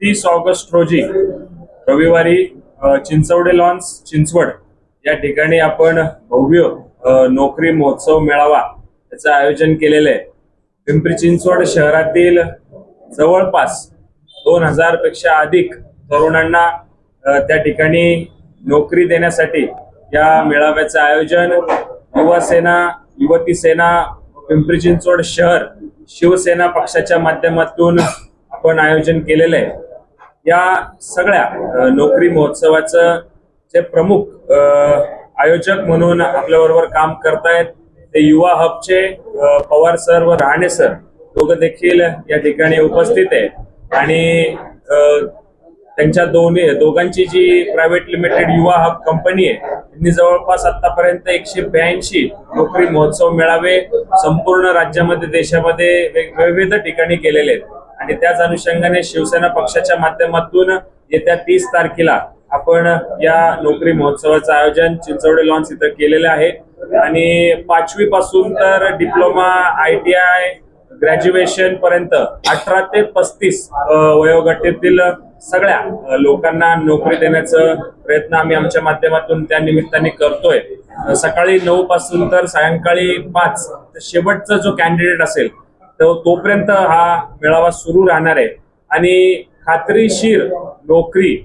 30 August रोजी रविवारी Chinchwade lawns Chinchwad या ठिकाणी आपण भव्य नोकरी महोत्सव मेळावा याचं आयोजन केलेलं आहे। पिंपरी चिंचवड शहरातील जवळपास 2000 पेक्षा अधिक तरुणांना त्या ठिकाणी नोकरी देण्यासाठी या मेळाव्याचं आयोजन युवा सेना, युवती सेना, पिंपरी चिंचवड शहर शिवसेना पक्षाच्या माध्यमातून आपण आयोजन केलेलं आहे। या सगळ्या नोकरी महोत्सवाचं जे प्रमुख आयोजक म्हणून आपल्याबरोबर काम करतायत ते युवा हबचे पवार सर व राणे सर दोघं देखील या ठिकाणी उपस्थित आहे। आणि त्यांच्या दोघांची जी प्रायव्हेट लिमिटेड युवा हब कंपनी आहे त्यांनी जवळपास आतापर्यंत 182 नोकरी महोत्सव मेळावे संपूर्ण राज्यामध्ये देशामध्ये विविध ठिकाणी केलेले आहेत। आणि त्याच अनुषंगाने शिवसेना पक्षाच्या माध्यमातून येत्या 30 तारखेला आपण या नोकरी महोत्सवाचं आयोजन चिंचवडे लॉन्स इथं केलेलं आहे। आणि 5वी पासून तर डिप्लोमा, ITI, ग्रॅज्युएशन पर्यंत 18 ते 35 वयोगटातील सगळ्या लोकांना नोकरी देण्याचा प्रयत्न आम्ही आमच्या माध्यमातून त्या निमित्ताने करतोय। सकाळी 9 पासून तर सायंकाळी 5 शेवटचा जो कॅन्डिडेट असेल तोपर्यंत हा मेळावा सुरू राहणार आहे। आणि खात्रीशीर नोकरी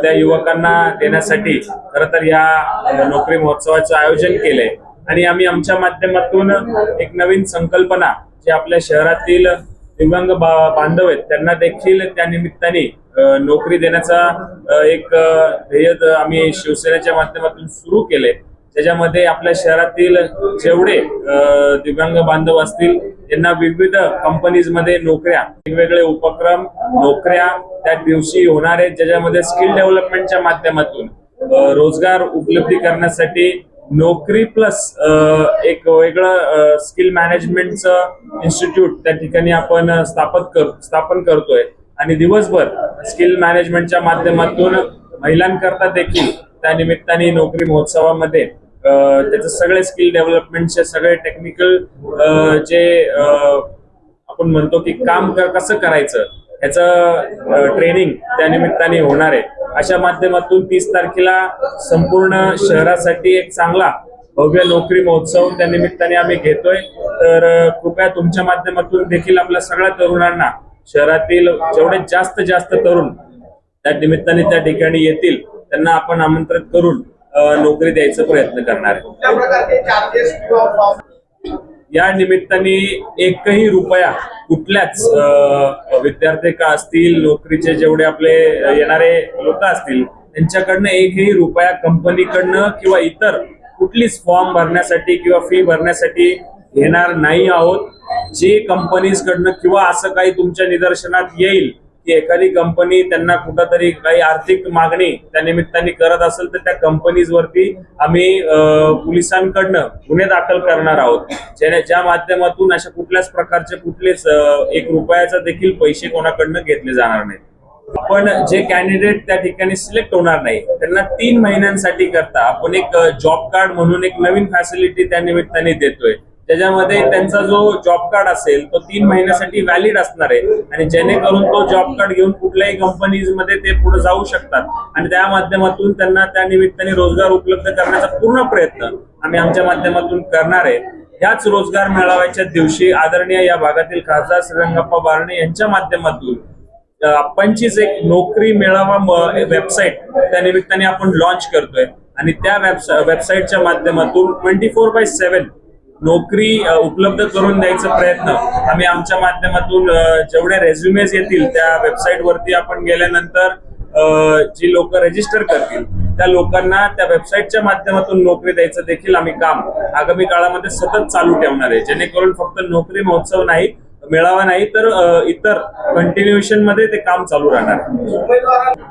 त्या युवकांना देण्यासाठी खरं तर या नोकरी महोत्सवाचं आयोजन केलंय। आणि आम्ही आमच्या माध्यमातून एक नवीन संकल्पना जे आपल्या शहरातील दिव्यांग बांधव आहेत त्यांना देखील त्या निमित्ताने नोकरी देण्याचा एक ध्येय आम्ही शिवसेनेच्या माध्यमातून सुरू केले, ज्याच्यामध्ये आपल्या शहरातील जेवढे दिव्यांग बांधव असतील त्यांना विविध कंपनीजमध्ये नोकऱ्या, वेगवेगळे उपक्रम, नोकऱ्या त्या दिवशी होणार आहेत, ज्याच्यामध्ये स्किल डेव्हलपमेंटच्या माध्यमातून रोजगार उपलब्धी करण्यासाठी नोकरी प्लस एक वेगळं स्किल मॅनेजमेंटचं इन्स्टिट्यूट त्या ठिकाणी आपण स्थापन करतोय। आणि दिवसभर स्किल मॅनेजमेंटच्या माध्यमातून महिलांकरता देखील त्या निमित्ताने नोकरी महोत्सवामध्ये त्याचे सगळे स्किल डेव्हलपमेंटचे सगळे टेक्निकल जे आपण म्हणतो की काम कसं करायचं याचं ट्रेनिंग त्या निमित्ताने होणार आहे। अशा माध्यमातून 30 तारखेला संपूर्ण शहरासाठी एक चांगला भव्य नोकरी महोत्सव त्या निमित्ताने आम्ही घेतोय। तर कृपया तुमच्या माध्यमातून देखील आपल्या सगळ्या तरुणांना, शहरातील जेवढे जास्त तरुण त्या निमित्ताने त्या ठिकाणी येतील त्यांना आपण आमंत्रित करून नोकरी द्यायचा प्रयत्न करणार आहे। या निमित्ताने एकही रुपया कुठल्याच विद्यार्थी का असतील, नोकरीचे जेवढे आपले येणारे लोक असतील त्यांच्याकडनं एकही रुपया कंपनीकडनं किंवा इतर कुठलीच फॉर्म भरण्यासाठी किंवा फी भरण्यासाठी घेणार नाही आहोत। जे कंपनीज कडनं किंवा असं काही तुमच्या निदर्शनात येईल की एखादी कंपनी त्यांना कुठंतरी काही आर्थिक मागणी त्या निमित्ताने करत असेल तर त्या कंपनीज वरती आम्ही पोलिसांकडनं गुन्हे दाखल करणार आहोत, ज्या माध्यमातून अशा कुठल्याच प्रकारचे कुठलेच 1 रुपयाचा देखील पैसे कोणाकडनं घेतले जाणार नाहीत। आपण जे कॅन्डिडेट त्या ठिकाणी सिलेक्ट होणार नाही त्यांना 3 महिन्यांसाठी करता आपण एक जॉब कार्ड म्हणून एक नवीन फॅसिलिटी त्या निमित्ताने देतोय, त्याच्यामध्ये त्यांचा जो जॉब कार्ड असेल तो 3 महिन्यासाठी व्हॅलिड असणार आहे। आणि जेणेकरून तो जॉब कार्ड घेऊन कुठल्याही कंपनीज मध्ये ते पुढे जाऊ शकतात आणि त्या माध्यमातून त्यांना त्या निमित्ताने रोजगार उपलब्ध करण्याचा पूर्ण प्रयत्न आम्ही आमच्या माध्यमातून करणार आहे। याच रोजगार मेळाव्याच्या दिवशी आदरणीय या भागातील खासदार श्रीरंगप्पा बारणे यांच्या माध्यमातून आपणचीच एक नोकरी मेळावा वेबसाईट त्या निमित्ताने आपण लॉन्च करतोय। आणि त्या वेबसाईटच्या माध्यमातून 24/7 नोकरी उपलब्ध करून द्यायचा प्रयत्न आम्ही आमच्या माध्यमातून जेवढे रेझ्युमेज येतील त्या वेबसाईट वरती आपण गेल्यानंतर जी लोक रजिस्टर करतील त्या लोकांना त्या वेबसाईटच्या माध्यमातून नोकरी द्यायचं देखील आम्ही काम आगामी काळामध्ये सतत चालू ठेवणार आहे, जेणेकरून फक्त नोकरी महोत्सव नाही, मेळावा नाही तर इतर कंटिन्युएशन मध्ये ते काम चालू राहणार आहे।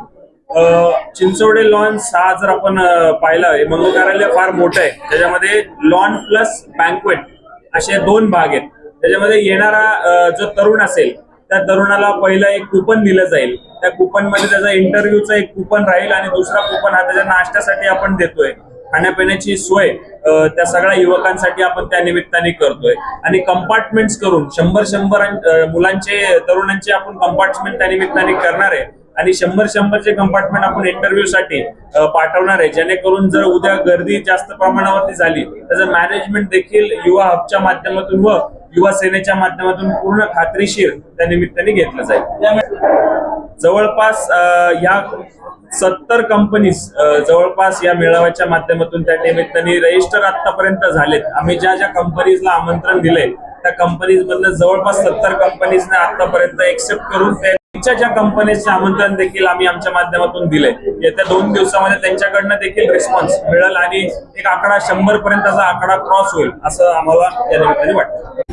चिंचवडे लॉन्स हा जर आपण पाहिलं मंगल कार्यालय फार मोठं आहे, त्याच्यामध्ये लॉन प्लस बँक्वेट असे 2 भाग आहेत। त्याच्यामध्ये येणारा जो तरुण असेल त्या तरुणाला पहिलं एक कुपन दिलं जाईल, त्या कुपन मध्ये त्याचा इंटरव्ह्यूचा एक कुपन राहील आणि दुसरा कुपन हा त्याच्या नाश्त्यासाठी आपण देतोय। खाण्यापिण्याची सोय त्या सगळ्या युवकांसाठी आपण त्या निमित्ताने करतोय आणि कंपार्टमेंट्स करून 100 मुलांचे तरुणांचे आपण कंपार्टमेंट त्या निमित्ताने करणार आहे आणि 100चे कंपार्टमेंट आपण इंटरव्ह्यू साठी पाठवणार आहे, जेणेकरून जर उद्या गर्दी जास्त प्रमाणावरती झाली त्याचं मॅनेजमेंट देखील युवा हबच्या माध्यमातून व युवा सेनेच्या माध्यमातून पूर्ण खात्रीशीर त्या निमित्ताने घेतलं जाईल. जवळपास या 70 कंपनीज जवळपास या मेळाव्याच्या माध्यमातून त्या निमित्ताने रजिस्टर आतापर्यंत झालेत. आम्ही ज्या ज्या कंपनीजला आमंत्रण दिलंय त्या कंपनीज मधलं जवळपास 70 कंपनीजने आतापर्यंत एक्सेप्ट करून त्यांच्या ज्या कंपनीजचे आमंत्रण देखील आम्ही आमच्या माध्यमातून दिलंय. येत्या 2 दिवसामध्ये त्यांच्याकडनं देखील रिस्पॉन्स मिळेल आणि एक आकडा 100 पर्यंतचा आकडा क्रॉस होईल असं आम्हाला या निमित्ताने वाटतं.